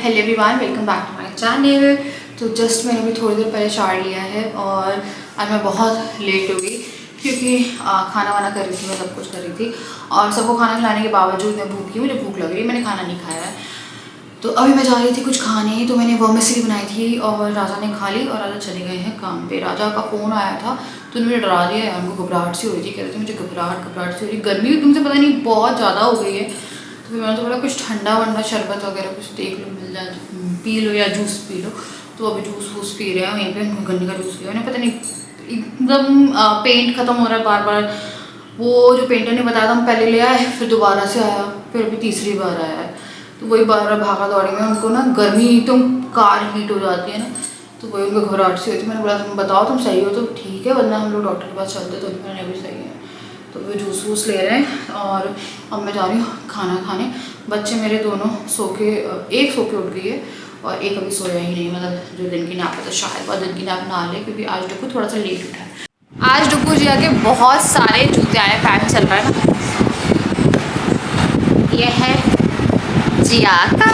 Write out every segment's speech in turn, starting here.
Hello everyone, welcome back to my channel. तो just मैंने अभी थोड़ी देर पहले चाय लिया है और आज मैं बहुत लेट हो गई क्योंकि खाना वाना कर रही थी, मैं सब कुछ कर रही थी और सबको खाना खिलाने के बावजूद मैं भूखी हूँ, मुझे भूख लग रही है, मैंने खाना नहीं खाया है। तो अभी मैं जा रही थी कुछ खाने, तो मैंने वर्मिसेली बनाई थी और राजा ने खा ली और राजा चले गए हैं काम पे। राजा का फ़ोन आया था तो उन्होंने डरा दिया है, उनको घबराहट सी हो रही थी, कह रहे थे मुझे घबराहट सी हो रही, गर्मी भी तुमसे पता नहीं बहुत ज़्यादा हो गई है। तो फिर मैंने तो बोला कुछ ठंडा वंडा शरबत वगैरह कुछ देख लो, मिल जाए पी लो या जूस पी लो। तो अभी जूस वूस पी रहे हैं वहीं पे, गन्ने का जूस पिया उन्हें, पता नहीं एकदम पेंट ख़त्म हो रहा है बार बार। वो जो पेंटर ने बताया था हम पहले ले आए, फिर दोबारा से आया, फिर अभी तीसरी बार आया है। तो वही बार बार भागा दौड़ी में, उनको ना गर्मी एकदम कार हीट हो जाती है ना, तो वही उनको घबराहट सी होती है। मैंने बोला तुम बताओ तुम सही हो तो ठीक है, वरना हम लोग डॉक्टर के पास चलते, तो मैंने भी सही है। तो वो जूस वूस ले रहे हैं और अब मैं जा रही हूँ खाना खाने। बच्चे मेरे दोनों सो के, एक सो के उठ गई है और एक अभी सोया ही नहीं, मतलब जो दिन की नैप है तो शायद बहुत दिन की नैप ना ले, क्योंकि आज डुक्कू थोड़ा सा लेट उठा है। आज डुक्कू जी आके बहुत सारे जूते आए, फैन चल रहा है ना। ये है जिया का,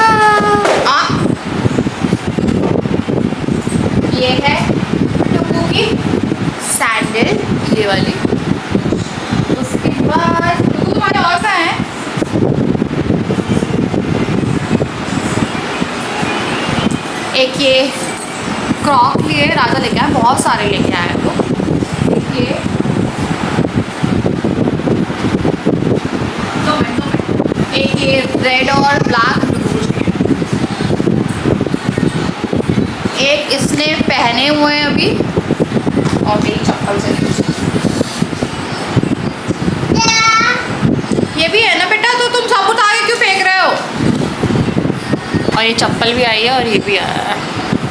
ये है डुक्कू की सैंडल, ये वाली। उसके बाद डुक्कू तुम्हारे और कहाँ है? एक ये क्रॉक लिए राजा लेके आया, बहुत सारे लेके आया तो ये एक ये रेड और ब्लैक, एक इसने पहने हुए हैं अभी, और मेरी चप्पल से ये भी है ना बेटा, तो तुम सब उठा के क्यों फेंक रहे हो? और ये चप्पल भी आई है और ये भी आया है,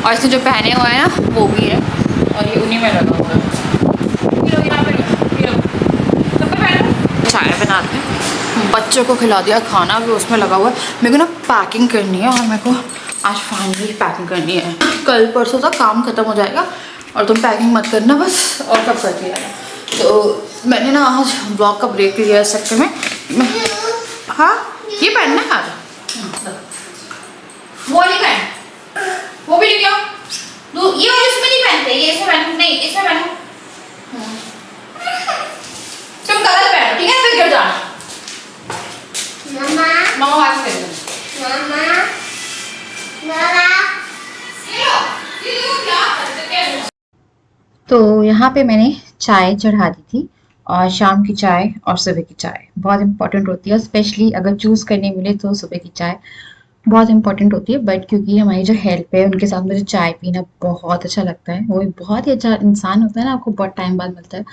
और इसने जो पहने हुए हैं ना वो भी है, और ये उन्हीं में लगा हुआ है। चाय बनाते हैं, बच्चों को खिला दिया खाना भी उसमें लगा हुआ है। मेरे को ना पैकिंग करनी है और मेरे को आज फाइनली पैकिंग करनी है। कल परसों तक काम ख़त्म हो जाएगा और तुम पैकिंग मत करना बस, और कब कर दिया। तो मैंने ना आज ब्लॉग का ब्रेक लिया इस चक्कर में। हाँ ये पहनना है आज, वो नहीं पहन, वो भी नहीं क्या, ये वाले इसमें नहीं पहनते, ये इसमें पहनो, नहीं इसमें पहनो, तुम कलर पहनो ठीक है, फिर गिर जाना। मामा वापस कर दो, तो यहाँ पे मैंने चाय चढ़ा दी थी, और शाम की चाय और सुबह की चाय बहुत इंपॉर्टेंट होती है, स्पेशली अगर चूज़ करने मिले तो सुबह की चाय बहुत इंपॉर्टेंट होती है। बट क्योंकि हमारी जो हेल्प है उनके साथ मुझे चाय पीना बहुत अच्छा लगता है, वो बहुत ही अच्छा इंसान होता है ना, आपको बहुत टाइम बाद मिलता है,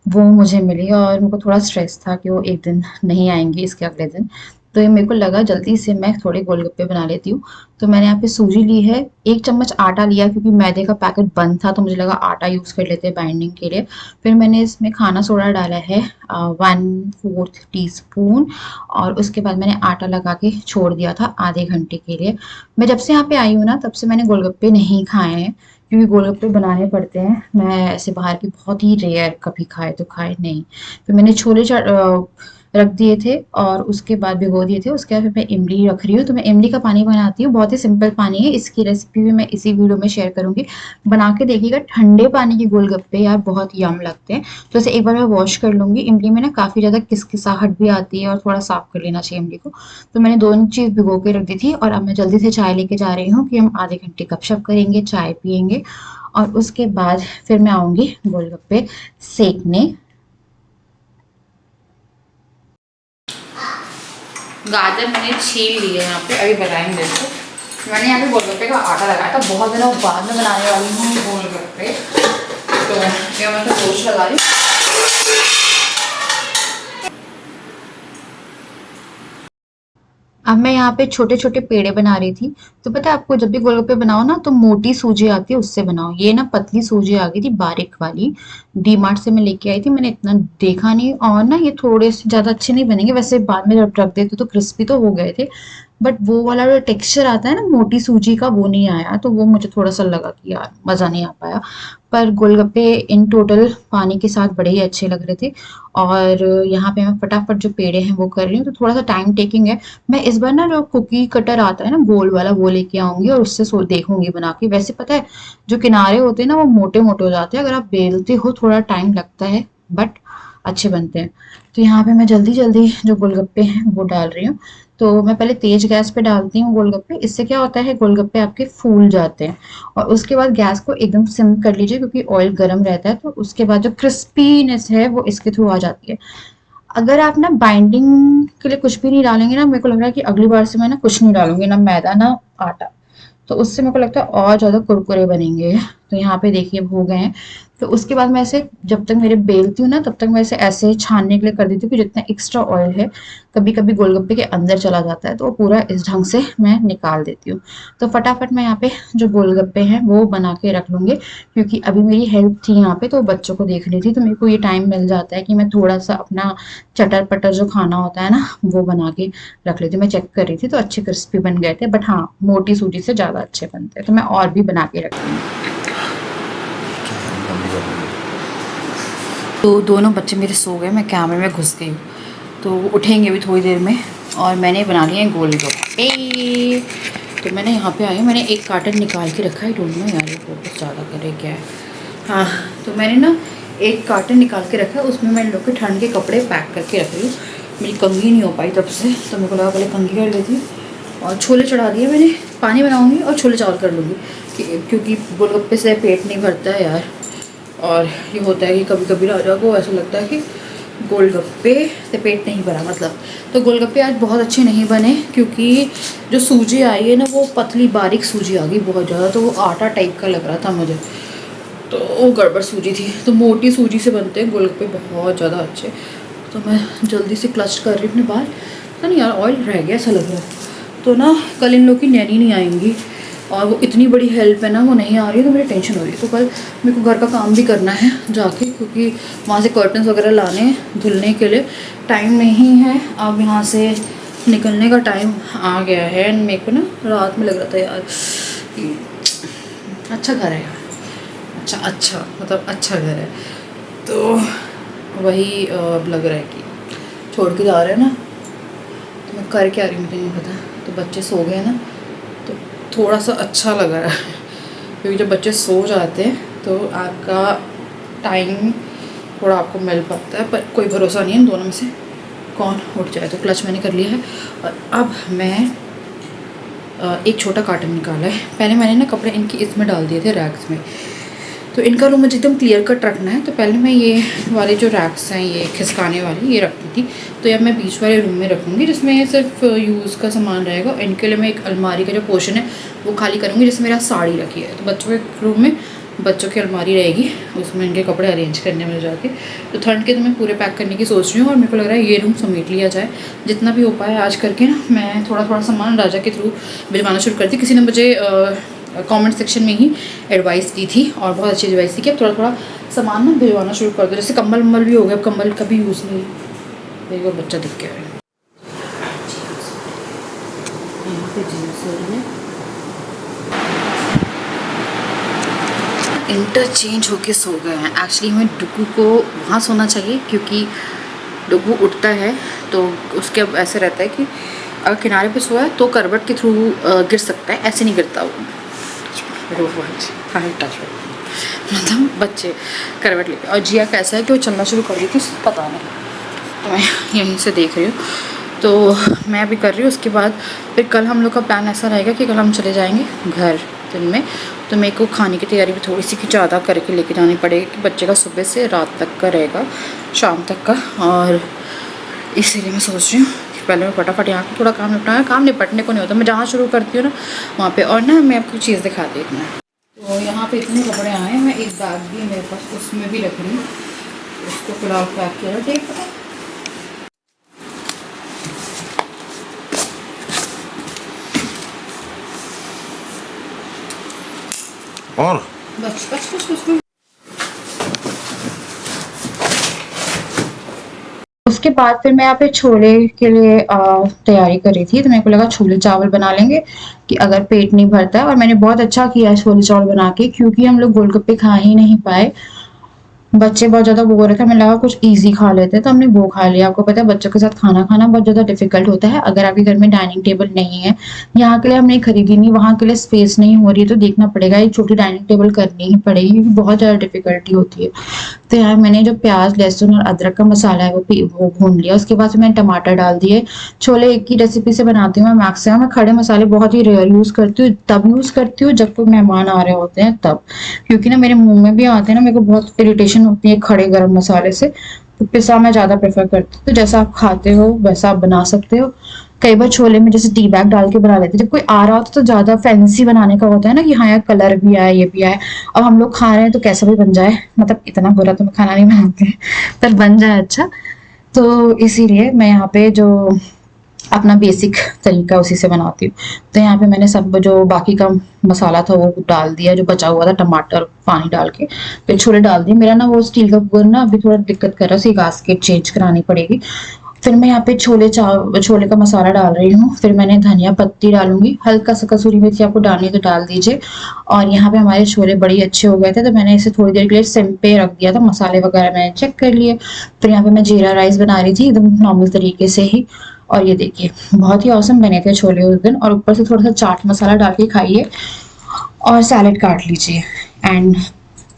वो मुझे मिली। और मेरे को थोड़ा स्ट्रेस था कि वो एक दिन नहीं आएंगी, इसके अगले दिन, तो ये मेरे को लगा जल्दी से मैं थोड़े गोलगप्पे बना लेती हूँ। तो मैंने यहाँ पे सूजी ली है, 1 चम्मच आटा लिया क्योंकि मैदे का पैकेट बंद था, तो मुझे लगा आटा यूज़ कर लेते हैं बाइंडिंग के लिए। फिर मैंने इसमें खाना सोडा डाला है 1/4 टीस्पून, और उसके बाद मैंने आटा लगा के छोड़ दिया था आधे घंटे के लिए। मैं जब से यहाँ पे आई हूँ ना, तब से मैंने गोलगप्पे नहीं खाए हैं, क्योंकि गोलगप्पे बनाने पड़ते हैं। मैं ऐसे बाहर की बहुत ही रेयर कभी खाए तो खाए नहीं। फिर मैंने छोले रख दिए थे और उसके बाद भिगो दिए थे। उसके बाद फिर मैं इमली रख रही हूँ, तो मैं इमली का पानी बनाती हूँ, बहुत ही सिंपल पानी है, इसकी रेसिपी भी मैं इसी वीडियो में शेयर करूँगी, बना के देखिएगा। ठंडे पानी के गोलगप्पे यार बहुत यम लगते हैं। तो इसे एक बार मैं वॉश कर लूँगी, इमली में ना काफ़ी ज़्यादा किसकिसाहट भी आती है और थोड़ा साफ कर लेना चाहिए इमली को। तो मैंने दोनों चीज़ भिगो के रख दी थी, और अब मैं जल्दी से चाय लेके जा रही हूँ कि हम आधे घंटे गपशप करेंगे, चाय पियेंगे, और उसके बाद फिर मैं आऊँगी गोलगप्पे सेकने। गाजर मैंने छील ली है यहाँ पे, अभी बनाएंगे इसको। मैंने यहाँ पे गोलगप्पे का आटा लगाया था, बहुत दिनों बाद में बनाने वाली हूँ गोलगप्पे, तो ये मैं तो रोज लगा रही हूँ। अब मैं यहाँ पे छोटे छोटे पेड़े बना रही थी। तो पता है आपको, जब भी गोलगप्पे बनाओ ना तो मोटी सूजी आती है उससे बनाओ। ये ना पतली सूजी आ गई थी, बारीक वाली, डी मार्ट से मैं लेके आई थी, मैंने इतना देखा नहीं, और ना ये थोड़े से ज़्यादा अच्छे नहीं बनेंगे, वैसे बाद में जब रख देते तो क्रिस्पी तो हो गए थे, बट वो वाला जो टेक्सचर आता है ना मोटी सूजी का, वो नहीं आया, तो वो मुझे थोड़ा सा लगा कि यार मज़ा नहीं आ पाया। पर गोलगप्पे इन टोटल पानी के साथ बड़े ही अच्छे लग रहे थे। और यहाँ पे मैं फटाफट जो पेड़े हैं वो कर रही हूँ, तो थोड़ा सा टाइम टेकिंग है। मैं इस बार ना जो कुकी कटर आता है ना गोल वाला, वो लेके आऊंगी और उससे देखूंगी बना के। वैसे पता है जो किनारे होते हैं ना वो मोटे मोटे हो जाते हैं, अगर आप बेलते हो थोड़ा टाइम लगता है, बट अच्छे बनते हैं। तो यहाँ पे मैं जल्दी जल्दी जो गोलगप्पे हैं वो डाल रही हूँ। तो मैं पहले तेज गैस पे डालती हूँ गोलगप्पे, इससे क्या होता है गोलगप्पे आपके फूल जाते हैं। और उसके बाद गैस को एकदम सिम कर लीजिए, क्योंकि ऑयल गर्म रहता है, तो उसके बाद जो क्रिस्पीनेस है वो इसके थ्रू आ जाती है। अगर आप ना बाइंडिंग के लिए कुछ भी नहीं डालेंगे ना, मेरे को लग रहा है कि अगली बार से मैं ना कुछ नहीं डालूंगी, ना मैदा ना आटा, तो उससे मेरे को लगता है और ज़्यादा कुरकुरे बनेंगे। तो यहाँ पे देखिए हो गए हैं। तो उसके बाद मैं इसे जब तक मेरे बेलती हूँ ना, तब तक मैं इसे ऐसे छानने के लिए कर देती हूँ कि जितना एक्स्ट्रा ऑयल है कभी कभी गोलगप्पे के अंदर चला जाता है, तो वो पूरा इस ढंग से मैं निकाल देती हूँ। तो फटाफट मैं यहाँ पे जो गोलगप्पे हैं वो बना के रख लूँगी, क्योंकि अभी मेरी हेल्प थी यहाँ पे, तो बच्चों को देख रही थी, तो मेरे को ये टाइम मिल जाता है कि मैं थोड़ा सा अपना चटर पटर जो खाना होता है ना वो बना के रख लेती हूँ। मैं चेक कर रही थी तो अच्छे क्रिस्पी बन गए थे, बट हाँ मोटी सूजी से ज़्यादा अच्छे बनते हैं, तो मैं और भी बना के रखती हूँ। तो दोनों बच्चे मेरे सो गए, मैं कैमरे में घुस गई हूँ, तो वो उठेंगे भी थोड़ी देर में। और मैंने बना लिए हैं गोलगप्पे। तो मैंने यहाँ पे आई हूँ, मैंने एक कार्टन निकाल के रखा है, डोंट नो यार ये फोकस ज़्यादा करे क्या है। हाँ, तो मैंने ना एक कार्टन निकाल के रखा है, उसमें मैं लोग के ठंड के कपड़े पैक करके रख रही हूँ। मेरी कंघी नहीं हो पाई तब से, तो मेरे को लगा पहले कंघी कर लेती हूँ। और छोले चढ़ा दिए मैंने, पानी बनाऊँगी और छोले चावल कर लूँगी, क्योंकि गोलगप्पे से पेट नहीं भरता है यार। और ये होता है कि कभी कभी राजा को ऐसा लगता है कि गोलगप्पे से पेट नहीं भरा मतलब। तो गोलगप्पे आज बहुत अच्छे नहीं बने, क्योंकि जो सूजी आई है ना वो पतली बारीक सूजी आ गई बहुत ज़्यादा, तो वो आटा टाइप का लग रहा था मुझे, तो वो गड़बड़ सूजी थी। तो मोटी सूजी से बनते हैं गोलगप्पे बहुत ज़्यादा अच्छे। तो मैं जल्दी से क्लच कर रही हूँ अपने बाल, पता नहीं यार ऑयल रह गया ऐसा लग रहा है। तो ना कल इन लोग की नैनी नहीं आएंगी, और वो इतनी बड़ी हेल्प है ना, वो नहीं आ रही है, तो मेरी टेंशन हो रही है। तो कल मेरे को घर का काम भी करना है जाके, क्योंकि वहाँ से कर्टन्स वगैरह लाने धुलने के लिए टाइम नहीं है। अब यहाँ से निकलने का टाइम आ गया है, एंड मेरे को ना रात में लग रहा था यार कि अच्छा घर है यार, अच्छा मतलब अच्छा घर है। तो वही अब लग रहा है कि छोड़ के जा रहे हैं ना, तो मैं कर क्या रही हूँ मुझे नहीं पता। तो बच्चे सो गए ना, तो थोड़ा सा अच्छा लगा है, क्योंकि जब बच्चे सो जाते हैं तो आपका टाइम थोड़ा आपको मिल पाता है, पर कोई भरोसा नहीं है इन दोनों में से कौन उठ जाए। तो क्लच मैंने कर लिया है, और अब मैं एक छोटा कार्टन निकाला है। पहले मैंने ना कपड़े इनकी इसमें डाल दिए थे रैक्स में, तो इनका रूम मुझे एकदम क्लियर कट रखना है। तो पहले मैं ये वाले जो रैक्स हैं ये खिसकाने वाली ये रखती थी, तो अब मैं बीच वाले रूम में रखूँगी जिसमें सिर्फ यूज़ का सामान रहेगा। इनके लिए मैं एक अलमारी का जो पोर्शन है वो खाली करूँगी, जिसमें मेरा साड़ी रखी है। तो बच्चों के रूम में बच्चों की अलमारी रहेगी, उसमें इनके कपड़े अरेंज करने में जाके। तो ठंड के तो मैं पूरे पैक करने की सोच रही हूँ, और मेरे को लग रहा है ये रूम समेट लिया जाए जितना भी हो पाए आज करके ना। मैं थोड़ा थोड़ा सामान राजा के थ्रू भिजवाना शुरू करती। किसी ने मुझे कमेंट सेक्शन में ही एडवाइस दी थी, और बहुत अच्छी एडवाइस थी कि अब थोड़ा थोड़ा सामान ना भिजवाना शुरू कर दो। जैसे कंबल वम्बल भी हो गया, अब कंबल का भी यूज़ नहीं। देखो बच्चा दिख गया है, यहाँ पे जीन्स हो रही है। इंटरचेंज होके सो गए हैं। एक्चुअली हमें डुगू को वहाँ सोना चाहिए, क्योंकि डुगू उठता है तो उसके अब ऐसे रहता है कि अगर किनारे पे सोया तो करवट के थ्रू गिर सकता है, ऐसे नहीं गिरता वो। टच मतलब बच्चे करवट लेके। और जिया कैसा है कि वो चलना शुरू कर दी थी, पता नहीं, तो मैं यहीं से देख रही हूँ। तो मैं अभी कर रही हूँ, उसके बाद फिर कल हम लोग का प्लान ऐसा रहेगा कि कल हम चले जाएंगे घर दिन में। तो मेरे को खाने की तैयारी भी थोड़ी सी की ज़्यादा करके लेके जानी पड़ेगी, कि बच्चे का सुबह से रात तक का रहेगा, शाम तक का। और इसीलिए मैं सोच रही हूँ कि पहले मैं फटाफट यहाँ थोड़ा काम निपटाया। काम निपटने को नहीं होता, मैं जहाँ शुरू करती हूँ ना वहाँ पे। और ना मैं आपको चीज़ दिखाती हूँ इतना। तो यहाँ पे इतने कपड़े आए हैं, मैं एक बैग भी है मेरे पास, उसमें भी रख रही हूँ। उसको फिलहाल पैक किया ठीक है। और बस बस बस बस उसके बाद फिर मैं यहाँ पे छोले के लिए तैयारी कर रही थी, तो मेरे को लगा छोले चावल बना लेंगे कि अगर पेट नहीं भरता है। और मैंने बहुत अच्छा किया छोले चावल बना के, क्योंकि हम लोग गोलगप्पे खा ही नहीं पाए, बच्चे बहुत ज़्यादा बोर हो रहे थे, हमें लगा कुछ ईज़ी खा लेते हैं, तो हमने वो खा लिया। आपको पता है बच्चों के साथ खाना खाना बहुत ज़्यादा डिफ़िकल्ट होता है, अगर आपके घर में डाइनिंग टेबल नहीं है, यहाँ के लिए हमने खरीदी नहीं, वहाँ के लिए स्पेस नहीं हो रही है, तो देखना पड़ेगा, एक छोटी डाइनिंग टेबल करनी ही पड़ेगी, क्योंकि बहुत ज़्यादा डिफ़िकल्टी होती है। तो यार मैंने जो प्याज़, लहसुन और अदरक का मसाला है वो भून लिया, उसके बाद फिर मैंने टमाटर डाल दिए। छोले एक ही रेसिपी से बनाती हूँ मैं मैक्सिमम, मैं खड़े मसाले बहुत ही रेयर यूज़ करती हूँ, तब यूज़ करती हूँ जब कोई मेहमान आ रहे होते हैं तब, क्योंकि ना मेरे मुँह में भी आते हैं ना, मेरे को बहुत इरिटेशन होती है खड़े गरम मसाले से, तो पिसा मैं ज़्यादा प्रेफ़र करती हूँ। तो जैसा आप खाते हो वैसा आप बना सकते हो। कई बार छोले में जैसे टी बैग डाल के बना लेते हैं, जब कोई आ रहा होता है तो ज़्यादा फैंसी बनाने का होता है ना कि हाँ यार कलर भी आए, ये भी आए। अब हम लोग खा रहे हैं तो कैसा भी बन जाए, मतलब इतना बुरा तो मैं खाना नहीं बनाती, पर बन जाए अच्छा। तो इसीलिए मैं यहाँ पे जो अपना बेसिक तरीका उसी से बनाती हूँ। तो यहाँ पे मैंने सब जो बाकी का मसाला था वो डाल दिया, जो बचा हुआ था टमाटर पानी डाल के फिर छोले डाल दिए। मेरा ना वो स्टील का कुकर ना अभी थोड़ा दिक्कत कर रहा है, उसी गास्केट चेंज करानी पड़ेगी। फिर मैं यहाँ पे छोले का मसाला डाल रही हूँ, फिर मैंने धनिया पत्ती डालूंगी, हल्का सा कसूरी मेथी आपको डालनी है तो डाल दीजिए। और यहाँ पे हमारे छोले बड़ी अच्छे हो गए थे, तो मैंने इसे थोड़ी देर के लिए सिम पे रख दिया था, मसाले वगैरह मैंने चेक कर लिए। फिर यहाँ पे मैं जीरा राइस बना रही थी एकदम नॉर्मल तरीके से ही, और ये देखिए बहुत ही औसम बने थे छोले उस दिन। और ऊपर से थोड़ा सा चाट मसाला डाल के खाइए और सैलेड काट लीजिए and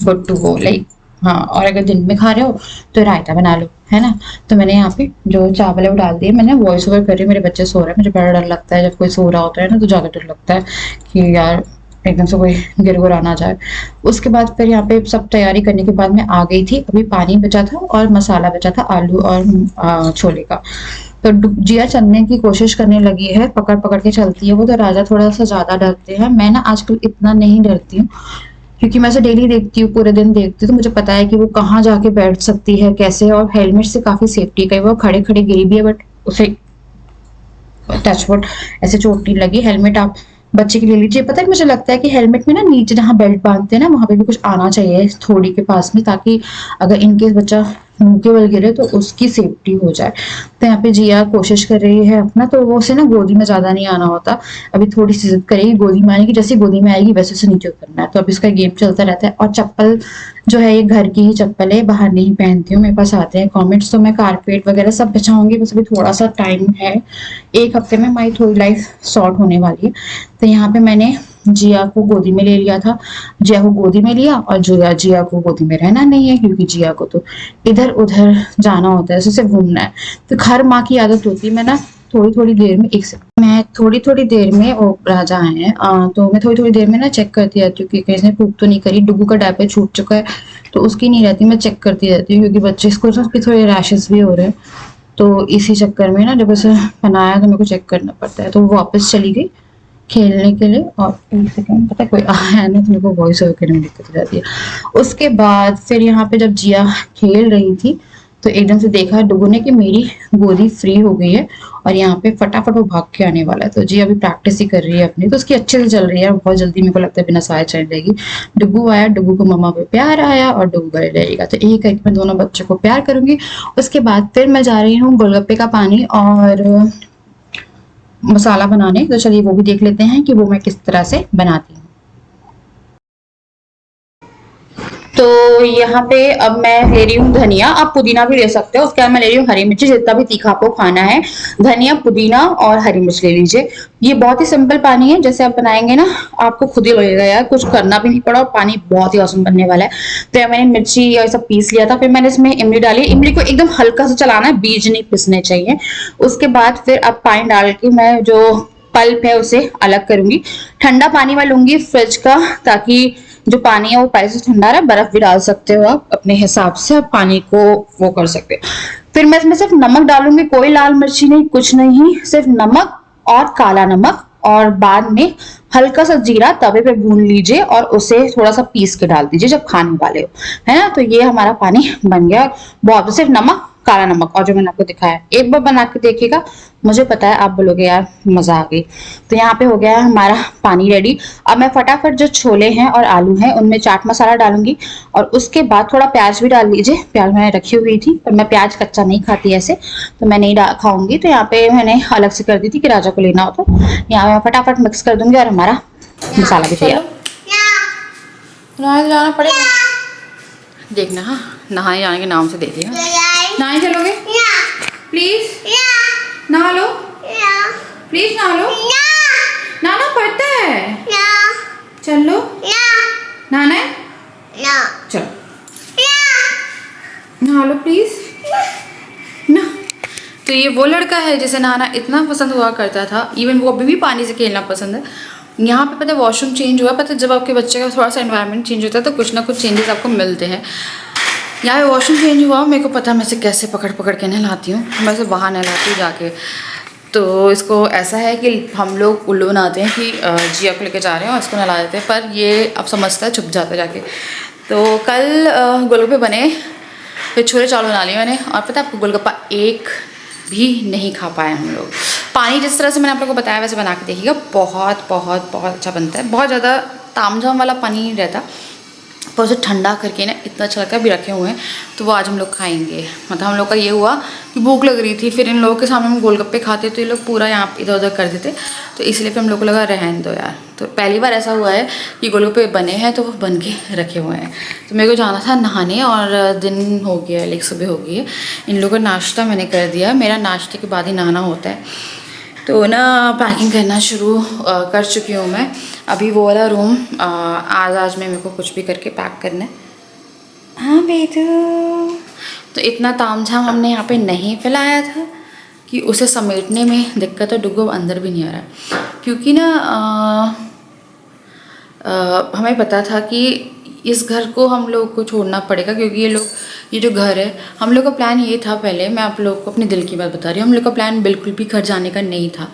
good to go like. हाँ, और अगर दिन में खा रहे हो तो रायता बना लो, है ना। तो मैंने यहाँ पे जो चावल है वो डाल दिए। मैंने वॉइस ओवर कर रही हूँ, मेरे बच्चे सो रहे हैं, मुझे बड़ा डर लगता है जब कोई सो रहा होता है ना, तो ज़्यादा डर लगता है कि यार एकदम से कोई गिर गुरा ना जाए। उसके बाद फिर यहाँ पे सब तैयारी करने के बाद मैं आ गई थी, अभी पानी बचा था और मसाला बचा था आलू और छोले का। तो जिया चलने की कोशिश करने लगी है, पकड़ पकड़ के चलती है वो, तो राजा थोड़ा सा ज्यादा डरते हैं। मैं ना आजकल इतना नहीं डरती हूँ, क्योंकि मैं उसे डेली देखती हूँ, पूरे दिन देखती हूँ, तो मुझे पता है कि वो कहाँ जाके बैठ सकती है कैसे, और हेलमेट से काफी सेफ्टी है। कई वो खड़े खड़े गिरी भी है, बट उसे टचवुड ऐसे चोट नहीं लगी। हेलमेट आप बच्चे के लिए लीजिए। पता है मुझे लगता है कि हेलमेट में ना नीचे जहाँ बेल्ट बांधते हैं ना, वहां पे भी कुछ आना चाहिए थोड़ी के पास में, ताकि अगर इनकेस बच्चा मुंह के बल गिरे तो उसकी सेफ्टी हो जाए। तो यहाँ पे जिया कोशिश कर रही है अपना, तो वो उसे ना गोदी में ज्यादा नहीं आना होता, अभी थोड़ी सी जिद करेगी गोदी में आने की, जैसे गोदी में आएगी वैसे से नीचे उतरना है। तो अब इसका गेम चलता रहता है। और चप्पल जो है ये घर की ही चप्पल है, बाहर नहीं पहनती हूँ। मेरे पास आते हैं कमेंट्स, तो मैं कारपेट वगैरह सब बिछाऊंगी, बस अभी थोड़ा सा टाइम है, एक हफ्ते में हमारी थोड़ी लाइफ सॉर्ट होने वाली है। तो यहाँ पे मैंने जिया को गोदी में ले लिया था, जिया को गोदी में लिया, और जिया को गोदी में रहना नहीं है, क्योंकि जिया को तो इधर उधर जाना होता है, उसे घूमना है। तो हर माँ की आदत होती है। मैं ना थोड़ी थोड़ी देर में मैं थोड़ी थोड़ी देर में वो राजा आए हैं, तो मैं थोड़ी थोड़ी देर में ना चेक करती रहती हूँ कि कहीं से पूप तो नहीं करी। डुगू का डायपर छूट चुका है तो उसकी नहीं रहती, मैं चेक करती रहती हूँ, क्योंकि बच्चे इसको थोड़े रैशेस भी हो रहे हैं। तो इसी चक्कर में ना जब उसे बनाया तो मेरे को चेक करना पड़ता है। तो वो वापस चली गई खेलने के लिए, और एक सेकंड, पता है कोई आया ना तो मेरे को वॉइस ओवर करने में दिक्कत हो जाती है। उसके बाद फिर यहाँ पे जब जिया खेल रही थी तो एकदम से देखा डुगू ने कि मेरी गोदी फ्री हो गई है, और यहाँ पे फटाफट वो भाग के आने वाला है। तो जिया अभी प्रैक्टिस ही कर रही है अपनी, तो उसकी अच्छे से चल रही है, बहुत जल्दी मेरे को लगता है बिना साए चल जाएगी। डुगू आया, डुगू को मम्मा पे प्यार आया और डुगू गले रहेगा, तो एक एक मैं दोनों बच्चों को प्यार करूंगी। उसके बाद फिर मैं जा रही हूँ गोलगप्पे का पानी और मसाला बनाने। तो चलिए वो भी देख लेते हैं कि वो मैं किस तरह से बनाती हूँ। तो यहाँ पे अब मैं ले रही हूँ धनिया, आप पुदीना भी ले सकते हो। उसके बाद मैं ले रही हूँ हरी मिर्ची, जितना भी तीखा आपको खाना है। धनिया, पुदीना और हरी मिर्च ले लीजिए। ये बहुत ही सिंपल पानी है, जैसे आप बनाएंगे ना आपको खुद ही लगेगा यार कुछ करना भी नहीं पड़ा, और पानी बहुत ही औसम बनने वाला है। तो यहाँ मैंने मिर्ची और सब पीस लिया था। फिर मैंने इसमें इमली डाली। इमली को एकदम हल्का सा चलाना है, बीज नहीं पिसने चाहिए। उसके बाद फिर अब पानी डाल के मैं जो पल्प है उसे अलग करूंगी। ठंडा पानी मैं लूंगी फ्रिज का, ताकि जो पानी है वो पहले से ठंडा रहे। बर्फ भी डाल सकते हो आप अपने हिसाब से, आप पानी को वो कर सकते हो। फिर मैं इसमें सिर्फ नमक डालूंगी, कोई लाल मिर्ची नहीं, कुछ नहीं, सिर्फ नमक और काला नमक। और बाद में हल्का सा जीरा तवे पे भून लीजिए और उसे थोड़ा सा पीस के डाल दीजिए जब खाने वाले हो, है ना। तो ये हमारा पानी बन गया। बहुत सिर्फ नमक, काला नमक, और जो मैंने आपको दिखाया एक बार बना के देखिएगा, मुझे पता है आप बोलोगे यार मजा आ गई। तो यहाँ पे हो गया है हमारा पानी रेडी। अब मैं फटाफट जो छोले हैं और आलू हैं उनमें चाट मसाला डालूंगी, और उसके बाद थोड़ा प्याज भी डाल लीजिए। प्याज मैंने रखी हुई थी, पर मैं प्याज कच्चा नहीं खाती ऐसे, तो मैं नहीं खाऊंगी। तो यहाँ पे मैंने अलग से कर दी थी कि राजा को लेना हो, तो यहाँ मैं फटाफट मिक्स कर दूंगी और हमारा मसाला भी तैयार। नहाए जाना पड़ेगा, देखना। हाँ, नहाए जाने के नाम से देखिएगा। नहाए चलोगे प्लीज, नहा लो प्लीज, नहा लो। नहाना पड़ता है, चलो नहाना है, चलो नहा लो प्लीज ना। तो ये वो लड़का है जिसे नहाना इतना पसंद हुआ करता था, इवन वो अभी भी पानी से खेलना पसंद है। यहाँ पे पता है वॉशरूम चेंज हुआ, पता है जब आपके बच्चे का थोड़ा सा एनवायरनमेंट चेंज होता है तो कुछ ना कुछ चेंजेस आपको मिलते हैं। यहाँ पे वॉशरूम चेंज हुआ, मेरे को पता है मैं इसे कैसे पकड़ पकड़ के नहलाती हूँ, मैं इसे बाहर नहलाती हूँ जाके। तो इसको ऐसा है कि हम लोग उल्लू बनाते हैं कि जिया को लेके जा रहे हैं और इसको नहला देते हैं, पर ये अब समझता है, छुप जाता है जाके। तो कल गोलगप्पे बने, फिर छोले चावल बना लिए मैंने, और पता है आपको गोलगप्पा एक भी नहीं खा पाए हम लोग। पानी जिस तरह से मैंने आप लोगों को बताया वैसे बना के देखिएगा, बहुत बहुत बहुत अच्छा बनता है। बहुत ज़्यादा तामझाम वाला पानी नहीं रहता, पर उसे ठंडा करके ना इतना अच्छा लगता है। अभी रखे हुए हैं तो वो आज हम लोग खाएंगे। मतलब हम लोग का ये हुआ कि भूख लग रही थी, फिर इन लोगों के सामने हम गोलगप्पे खाते तो ये लोग पूरा यहाँ इधर उधर कर देते, तो इसलिए फिर हम लोग को लगा रहने दो यार। तो पहली बार ऐसा हुआ है कि गोलगप्पे बने हैं तो वो बन के रखे हुए हैं। तो मेरे को जाना था नहाने, और दिन हो गया है, लाइक सुबह हो गई है। इन लोगों का नाश्ता मैंने कर दिया, मेरा नाश्ते के बाद ही नहाना होता है। तो ना पैकिंग करना शुरू कर चुकी हूँ मैं। अभी वो वाला रूम आज में मेरे को कुछ भी करके पैक करना है। हाँ बेटू, तो इतना तामझाम हमने यहाँ पे नहीं फैलाया था कि उसे समेटने में दिक्कत है। डुग्गो अंदर भी नहीं आ रहा है, क्योंकि ना हमें पता था कि इस घर को हम लोग को छोड़ना पड़ेगा, क्योंकि ये जो घर है, हम लोग का प्लान ये था। पहले मैं आप लोग को अपने दिल की बात बता रही हूँ, हम लोग का प्लान बिल्कुल भी घर जाने का नहीं था।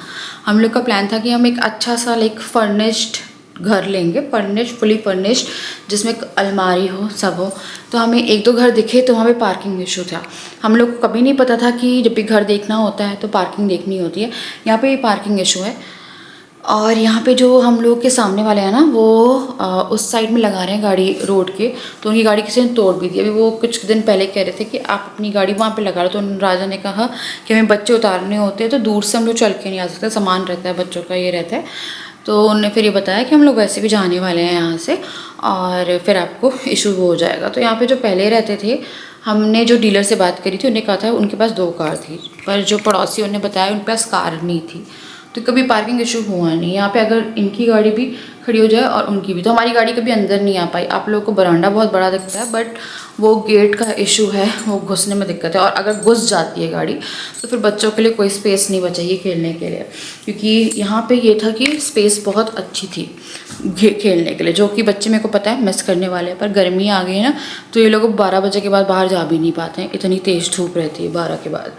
हम लोग का प्लान था कि हम एक अच्छा सा लाइक फर्निश्ड घर लेंगे, फर्निश्ड, फुली फर्निश्ड, जिसमें एक अलमारी हो, सब हो। तो हमें एक दो घर दिखे तो वहाँ पे पार्किंग इशू था। हम लोग को कभी नहीं पता था कि जब भी घर देखना होता है तो पार्किंग देखनी होती है। यहाँ पे पार्किंग इशू है। और यहाँ पे जो हम लोग के सामने वाले हैं ना, वो उस साइड में लगा रहे हैं गाड़ी रोड के, तो उनकी गाड़ी किसी ने तोड़ भी दी। अभी वो कुछ दिन पहले कह रहे थे कि आप अपनी गाड़ी वहाँ पे लगा लो, तो राजा ने कहा कि हमें बच्चे उतारने होते हैं तो दूर से हम लोग चल के नहीं आ सकते, सामान रहता है बच्चों का, ये रहता है। तो उन्होंने फिर ये बताया कि हम लोग वैसे भी जाने वाले हैं यहाँ से, और फिर आपको इशू हो जाएगा। तो यहाँ पर जो पहले रहते थे, हमने जो डीलर से बात करी थी, उन्होंने कहा था उनके पास 2 कार थी, पर जो पड़ोसी उन्हें बताया उनके पास कार नहीं थी, तो कभी पार्किंग इशू हुआ नहीं। यहाँ पे अगर इनकी गाड़ी भी खड़ी हो जाए और उनकी भी, तो हमारी गाड़ी कभी अंदर नहीं आ पाई। आप लोगों को बरामदा बहुत बड़ा दिखता है, बट वो गेट का इशू है, वो घुसने में दिक्कत है। और अगर घुस जाती है गाड़ी तो फिर बच्चों के लिए कोई स्पेस नहीं बचेगी खेलने के लिए, क्योंकि यहाँ पे ये था कि स्पेस बहुत अच्छी थी खेलने के लिए, जो कि बच्चे मेरे को पता है मिस करने वाले हैं। पर गर्मी आ गई है ना, तो ये लोग 12 बजे के बाद बाहर जा भी नहीं पाते हैं, इतनी तेज़ धूप रहती है 12 के बाद।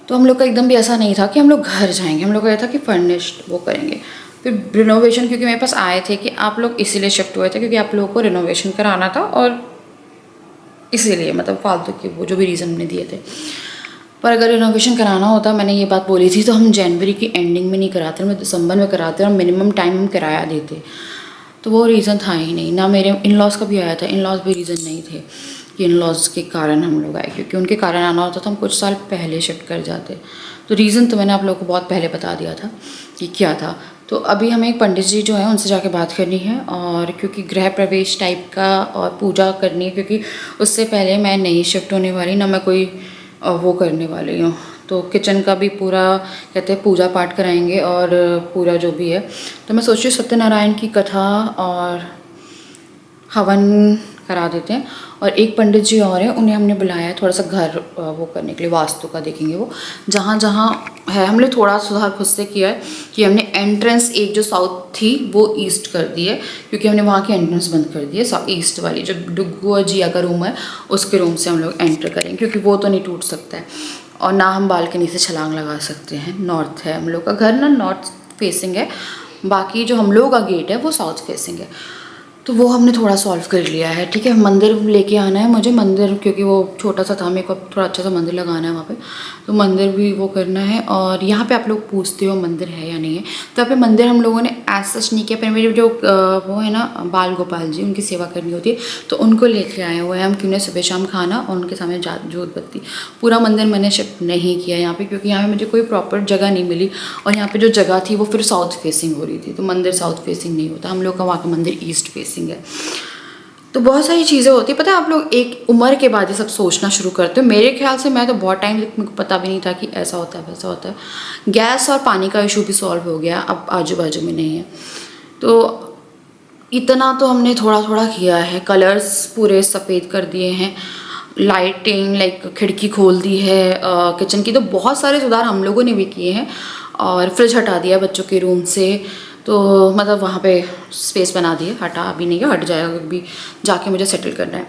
तो हम लोग का एकदम भी ऐसा नहीं था कि हम लोग घर जाएंगे, हम लोग का यह था कि फर्निश्ड वो करेंगे। फिर रिनोवेशन, क्योंकि मेरे पास आए थे कि आप लोग इसीलिए शिफ्ट हुए थे क्योंकि आप लोगों को रिनोवेशन कराना था, और इसीलिए मतलब फालतू के वो जो भी रीज़न हमने दिए थे। पर अगर रिनोवेशन कराना होता, मैंने ये बात बोली थी, तो हम जनवरी की एंडिंग में नहीं कराते, हम दिसंबर में कराते और मिनिमम टाइम हम किराया देते। तो वो रीज़न था ही नहीं ना। मेरे इन लॉज का भी आया था, इन लॉज भी रीज़न नहीं थे कि इन लॉज के कारण हम लोग आए, क्योंकि उनके कारण आना होता तो हम कुछ साल पहले शिफ्ट कर जाते। तो रीज़न तो मैंने आप लोगों को बहुत पहले बता दिया था कि क्या था। तो अभी हमें एक पंडित जी जो है उनसे जाके बात करनी है, और क्योंकि गृह प्रवेश टाइप का और पूजा करनी है, क्योंकि उससे पहले मैं नहीं शिफ्ट होने वाली, ना मैं कोई वो करने वाली हूँ। तो किचन का भी पूरा कहते हैं पूजा पाठ कराएंगे, और पूरा जो भी है। तो मैं सोच रही हूँ सत्यनारायण की कथा और हवन करा देते हैं। और एक पंडित जी और हैं, उन्हें हमने बुलाया है थोड़ा सा घर वो करने के लिए, वास्तु का देखेंगे वो जहाँ जहाँ है। हमने थोड़ा सुधार खुद से किया है कि हमने एंट्रेंस एक जो साउथ थी वो ईस्ट कर दी है, क्योंकि हमने वहाँ की एंट्रेंस बंद कर दी है। ईस्ट वाली जो डुग्गू और जिया का रूम है उसके रूम से हम लोग एंटर करेंगे, क्योंकि वो तो नहीं टूट सकता है, और ना हम बालकनी से छलांग लगा सकते हैं। नॉर्थ है हम लोग का घर ना, नॉर्थ फेसिंग है। बाकी जो हम लोग का गेट है वो साउथ फेसिंग है। तो वो हमने थोड़ा सॉल्व कर लिया है। ठीक है, मंदिर लेके आना है मुझे, मंदिर क्योंकि वो छोटा सा था, मेरे को थोड़ा अच्छा सा मंदिर लगाना है वहाँ पे, तो मंदिर भी वो करना है। और यहाँ पे आप लोग पूछते हो मंदिर है या नहीं है, तो यहाँ पे मंदिर हम लोगों ने ऐसा सच नहीं किया। पर मेरे जो वो है ना बाल गोपाल जी, उनकी सेवा करनी होती है, तो उनको लेके आए हुए हैं हम, क्योंकि सुबह शाम खाना और उनके सामने जोत बत्ती। पूरा मंदिर मैंने शिफ्ट नहीं किया यहाँ पे, क्योंकि यहाँ पे मुझे कोई प्रॉपर जगह नहीं मिली, और यहाँ पे जो जगह थी वो फिर साउथ फेसिंग हो रही थी, तो मंदिर साउथ फेसिंग नहीं होता, हम लोग का वहाँ का मंदिर ईस्ट फेसिंग है। तो बहुत सारी चीज़ें होती है, पता है आप लोग एक उम्र के बाद ये सब सोचना शुरू करते हो। मेरे ख्याल से मैं तो बहुत टाइम तक मेरे को पता भी नहीं था कि ऐसा होता है वैसा होता है। गैस और पानी का इशू भी सॉल्व हो गया, अब आजू बाजू में नहीं है। तो इतना तो हमने थोड़ा थोड़ा किया है, कलर्स पूरे सफ़ेद कर दिए हैं, लाइटिंग लाइक खिड़की खोल दी है किचन की, तो बहुत सारे सुधार हम लोगों ने भी किए हैं। और फ्रिज हटा दिया बच्चों के रूम से, तो मतलब वहाँ पे स्पेस बना दी है, हटा अभी नहीं है, हट जाएगा क्योंकि जाके मुझे सेटल करना है।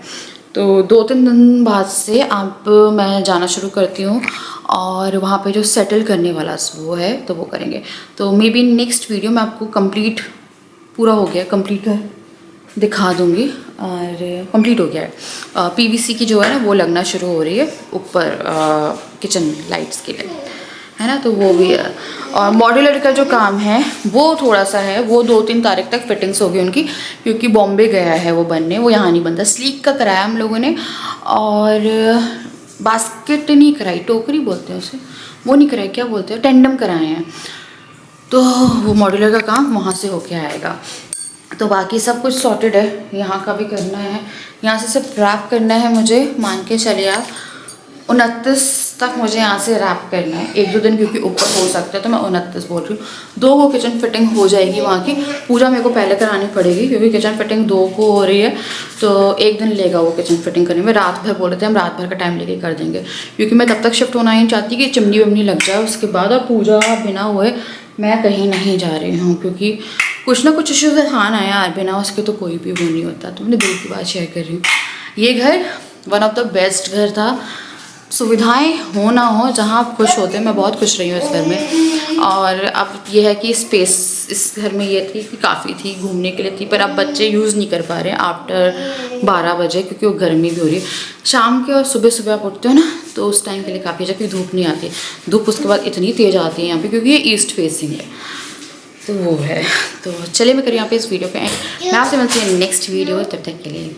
तो 2-3 दिन बाद से अब मैं जाना शुरू करती हूँ, और वहाँ पे जो सेटल करने वाला वो है तो वो करेंगे। तो मे बी नेक्स्ट वीडियो में आपको कंप्लीट पूरा हो गया, कंप्लीट है दिखा दूँगी। और कंप्लीट हो गया है, पीवीसी की जो है ना वो लगना शुरू हो रही है ऊपर किचन लाइट्स के लिए, है ना, तो वो भी है। और मॉड्यूलर का जो काम है वो थोड़ा सा है, वो 2-3 तारीख तक फिटिंग्स होगी उनकी, क्योंकि बॉम्बे गया है वो बनने, वो यहाँ नहीं बनता। स्लीक का कराया हम लोगों ने, और बास्केट नहीं कराई, टोकरी बोलते हैं उसे, वो नहीं कराई, क्या बोलते हैं, टेंडम कराए हैं। तो वो मॉड्यूलर का काम वहाँ से होके आएगा। तो बाकी सब कुछ सॉर्टेड है, यहाँ का भी करना है, यहाँ से सिर्फ रैप करना है मुझे, मान के चलिए आप 29 तक मुझे यहाँ से रैप करना है, 1-2 दिन क्योंकि ऊपर हो सकता है, तो मैं 29 बोल रही हूँ। 2 को किचन फिटिंग हो जाएगी वहाँ की, पूजा मेरे को पहले करानी पड़ेगी क्योंकि किचन फिटिंग 2 को हो रही है, तो 1 दिन लेगा वो किचन फिटिंग करने में। रात भर बोल रहे थे हम, रात भर का टाइम लेके कर देंगे, क्योंकि मैं तब तक शिफ्ट होना ही चाहती कि चिमनी विमनी लग जाए उसके बाद, और पूजा बिना हुए मैं कहीं नहीं जा रही हूँ, क्योंकि कुछ ना कुछ इश्यूज था ना यार, बिना उसके तो कोई भी वो नहीं होता। तो मैंने दिल की बात शेयर कर रही हूँ। ये घर वन ऑफ द बेस्ट घर था, सुविधाएं हो ना हो, जहाँ आप खुश होते हैं, मैं बहुत खुश रही हूँ इस घर में। और अब ये है कि स्पेस इस घर में ये थी कि काफ़ी थी, घूमने के लिए थी, पर अब बच्चे यूज़ नहीं कर पा रहे हैं आफ्टर 12 बजे, क्योंकि वो गर्मी भी हो रही है। शाम के और सुबह सुबह आप उठते हो ना, तो उस टाइम के लिए काफ़ी अच्छा, क्योंकि धूप नहीं आती, धूप उसके बाद इतनी तेज़ आती है यहाँ पे, क्योंकि ये ईस्ट फेसिंग है, तो वो है। तो चलिए मैं करूँ यहाँ पे इस वीडियो पे एंड, मैं आपसे मिलती हूँ नेक्स्ट वीडियो, तब तक के लिए।